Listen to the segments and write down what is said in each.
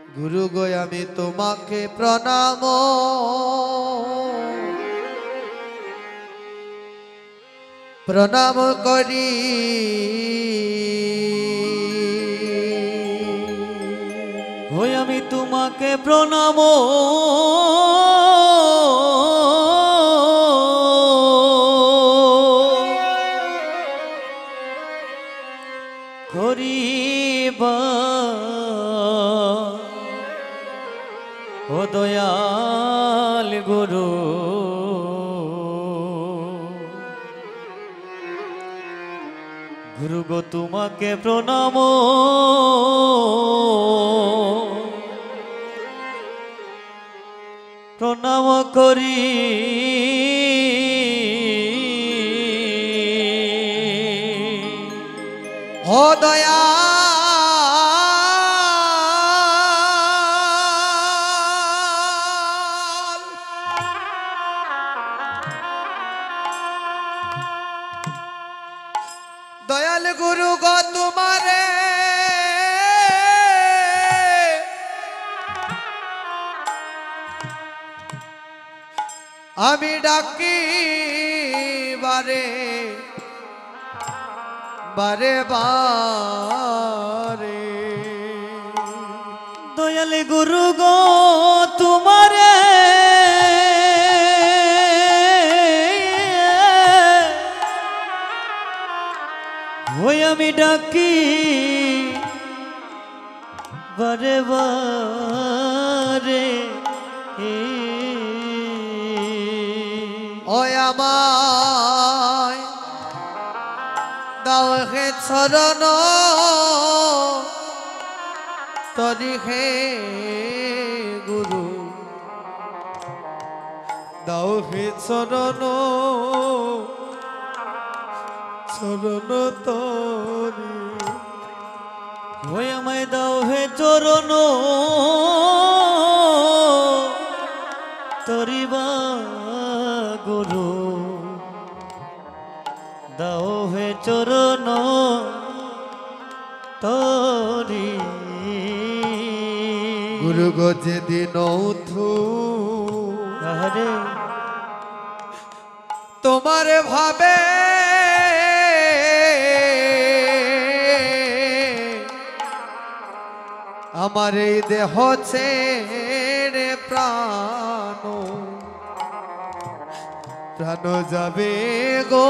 গুরু গো আমি তোমাকে প্রণাম প্রণাম করি হই আমি তোমাকে প্রণাম করিবা ও দয়াল গুরু গুরু গো তোমাকে প্রণাম প্রণাম করি ও দয়াল দয়াল গুরু গো তোমারে আমি ডাকি বারে বারে বারে দয়াল গুরু গো তোমারে ওই আমি ডাকি বারে বারে ওই আমায় দাও হে চরণ তরি হে গুরু দাও হে চরণ চরণ তরি ওই আমায় দাও হে চরণ তরিবা গুরু দাও হে চরণ তরি গুরু গো যেদিন উঠু আরে তোমার ভাবে আমার এই দেহ ছেড়ে প্রাণ প্রাণ যাবে গো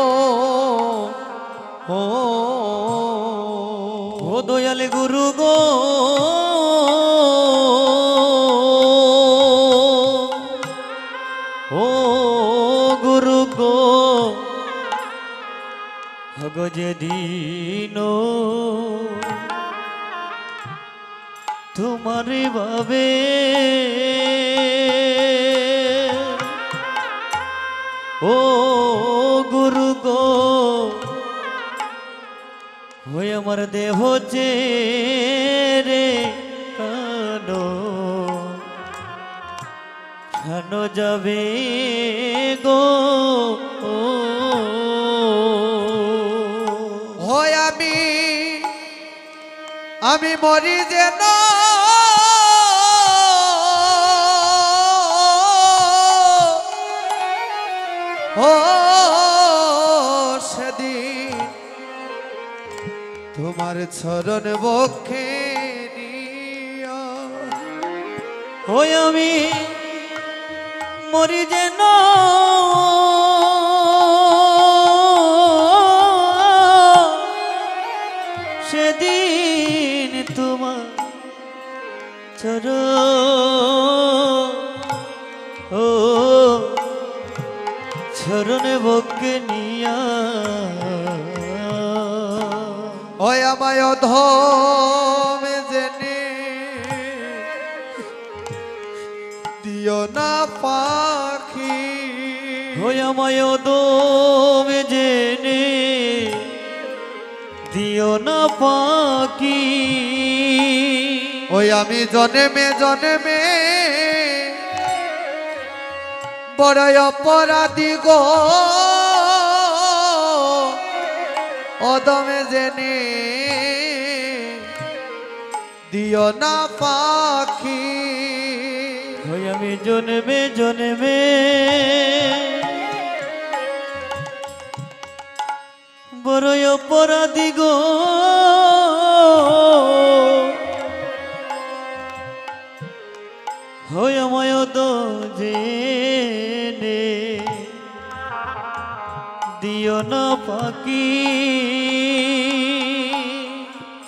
ও দয়াল গুরু গো ও গুরু গো হগো যেদিন তোমারি ভাবে ও গুরু গো ওই আমার দেহ রে কানো খানো যাবে গো হয় আমি মরি যেন ও সেদিন তোমার চরণ বক্ষে নিয়া ওই আমি মরি যেন সেদিন তোমার ও চরণে বকে নিয়া ওই আমায় অধমে জেনে দিও না পাখি ওই আমায় দমে জেনে দিও না পাখি ওই আমি জন্মে জন্মে বড় অপরাধী গো অদমে জেনে দিও না পাখি ওই আমি জন্মে জন্মে বড়ই অপরাধী গো হয় আমায় তো জেনে দিও না পাখি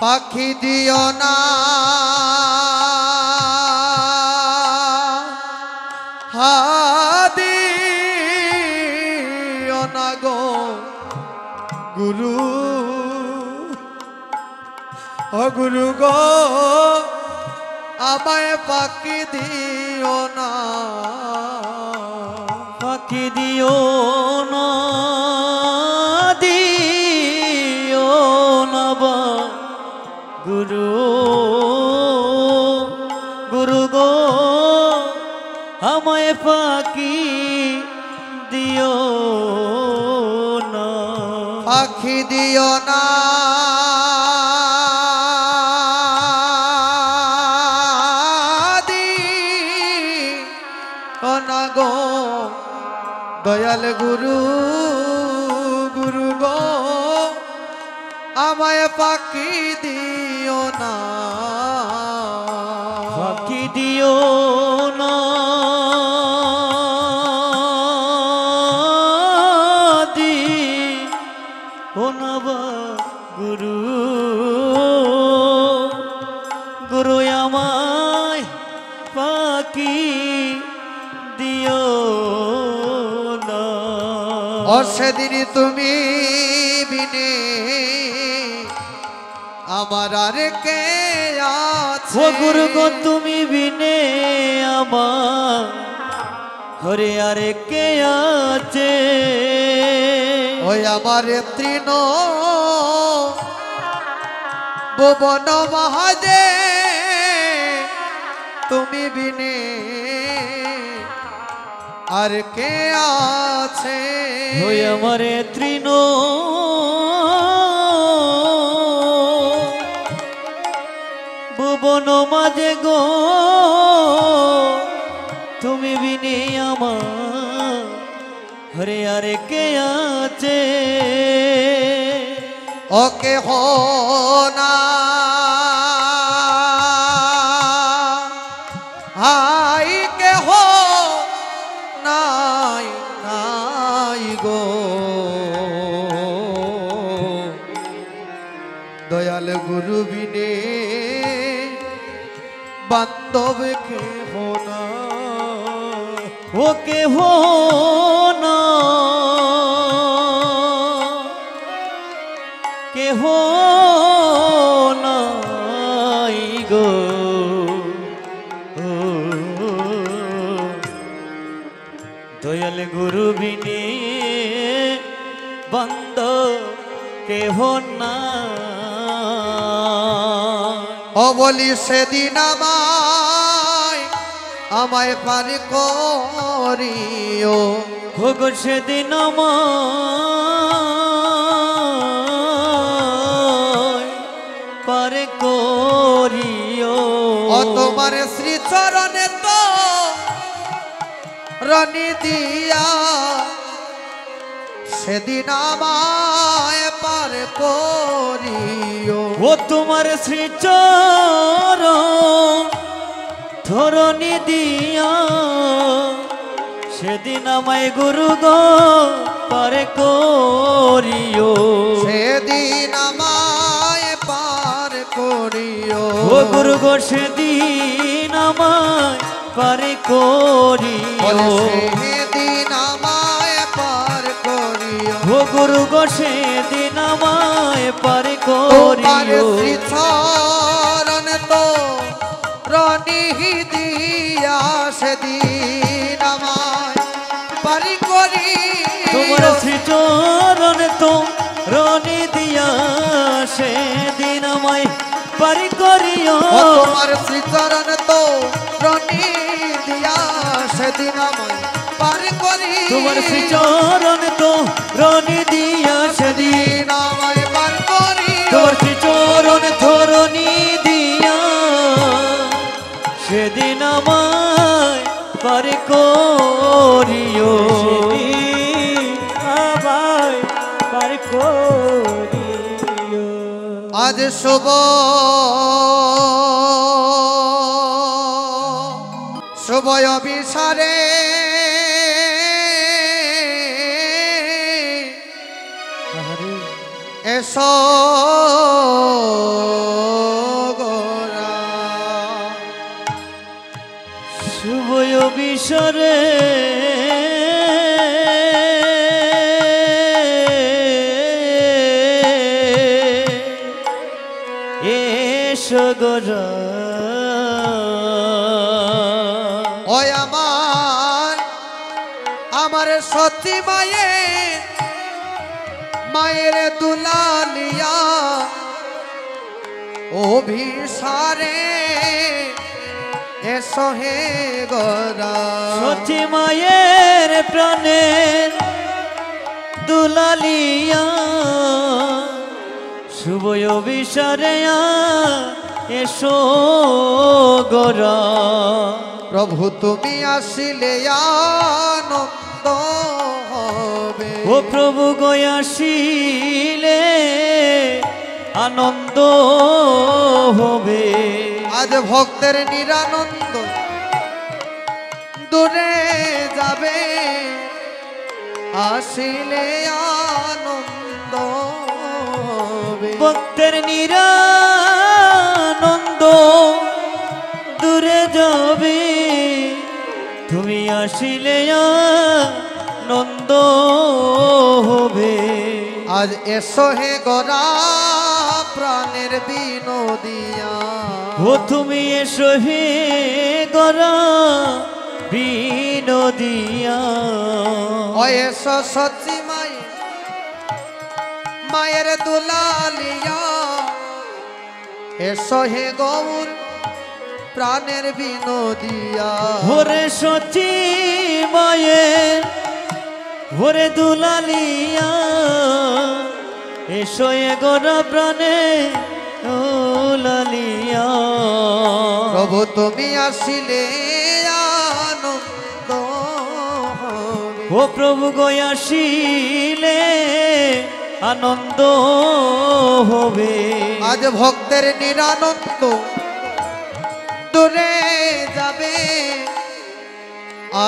পাখি দিও না দিও না গো গুরু ও গুরু গো আমায় পাখি দিও না পাখি দিও না দিও না বা গুরু গুরু গো আমায় পাখি দিও না পাখি দিও না দিও না গো দয়াল গুরু গুরু গো আমায় পাখি দিও না পাখি দিও না দিও না বা গুরু গুরু আমায় পাখি দিও না ও সেদিন তুমি বিনে আমার আর কে আছে ও গুরু গো তুমি বিনে আমার হরে আরে কে আছে ওই আমার তৃণ ভুবন মহাদে তুমি বিনে আর কে আছে ওই আমার তৃণ ভুবন মাঝে গো তুমি বিনে আমার হরে আরে কে আছে ওকে হো না হাই কে হো নাই নাই গো দয়াল গুরু বিনে বান্ধব কে হো না ওকে হো না কে হো নাই গো ও, দয়াল গুরু বিনে বন্ধ কে হো না ও বলি সেদিন আমায় পার করিও হোক সেদিন আমায় পার করিও ও তোমার শ্রী চরণে তো রনি দিয়া সেদিন আমায় পার করিও ও তোমার শ্রীচরণ ধরণী দিয়া সেদিন আমায় গুরু গো পার করিও সেদিন আমায় পার করিও ও গুরু গো সেদিন আমায় পার বলে করিও সেদিন আমায় পার করিও ও গুরু গো সেদিন আমায় পার তোমার করিও শ্রী চরণ তো রনি দিয়া সেদিন আমায় পার করিও তোমার শ্রীচরণ তো রনি দিয়া সেদিন আমায় পার করিও ও তোমার শ্রী চরণ তো রনি দিয়া সেদিন আমায় পার করিও তোমার শ্রীচরণ তো রনি দিয়া সেদিন সেদিন আমায় পার করিও তোমার শ্রীচরণ ধরণী দিয়া সেদিন আমায় পার করিও, আমায় পার করিও। আজ শুভ শুভ অভিসারে এসো গোরা, শুভ অভিসারে এসো গোরা। ওই আমার সতী মায়ের দুলালিয়া অভিসারে এসো হে গোরা। সতী মায়ের প্রাণের দুলালিয়া শুভ অভিসারে এসো গোরা। প্রভু তুমি আসিলে আনন্দ হবে, ও প্রভু গো আসিলে আনন্দ হবে। আজ ভক্তের নিরানন্দ দূরে যাবে, আসিলে আনন্দ হবে। ভক্তের নিরানন্দ দূরে যাবে, তুমি আসিলে আনন্দ হবে। আজ এসো হে গোরা প্রাণের বিনোদিয়া, ও তুমি এসো হে গোরা বিনোদিয়া। ও এসো সচি মায়ের দুলালিয়া, এসো হে গৌর প্রাণের বিনোদিয়া। ওরে সচি মায়ের ওরে দুলালিয়া, এসো এ গোরা প্রাণে দুলালিয়া। প্রভু তুমি আসিলে আনন্দ হবে, ও প্রভু গো আসিলে আনন্দ হবে। আজ ভক্তের নিরানন্দ দূরে যাবে,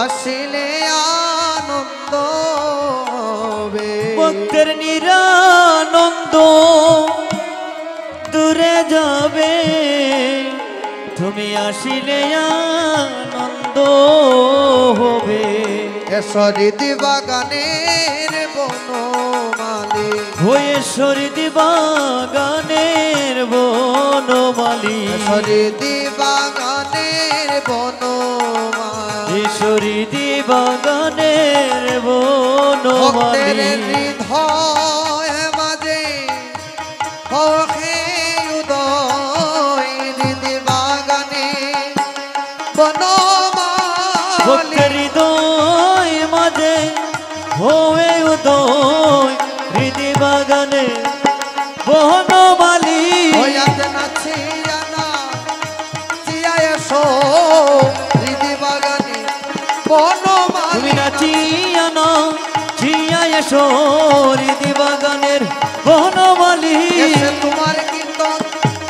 আসিলে আনন্দ হবে। ভক্তের নিরানন্দ দূরে যাবে, তুমি আসিলে আনন্দ হবে। এসো হৃদি বাগানের বনমালী, হয়েশ্বরী দিবাগানের বনমালী। এসো হৃদি বাগানের বনমালী, ঈশ্বরী দিবাগানের ভক্তের বনমালী। হৃদয় মাঝে হহে উদয়, হৃদি বাগানে বনমালী। ভক্তের হৃদয় মাঝে হয়ে উদয়, হৃদি বাগানে বনমালী। হইয়াতে নাচি জানা চিয়া এসো হৃদি বাগানে বনমালী। তুমি নাচিয়া না চিয়া এসো হৃদি বাগানের বনমালী। এসে তোমার কীর্তন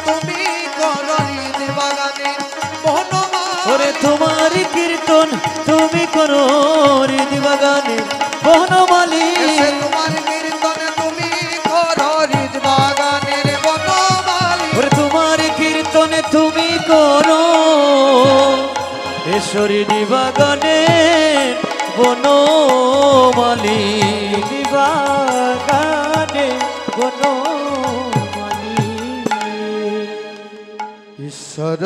তুমি করো হৃদি বাগানে বনমালী। ওরে তোমার কীর্তন তুমি করো হৃদি বাগানের বনমালী। এসে তোমার কীর্তন তুমি করো হৃদি বাগানের বনমালী। ওরে তোমার কীর্তনে তুমি করো এসো হৃদি বাগানের বনমালী। দিবাগানে বনমালী। ঈশ্বর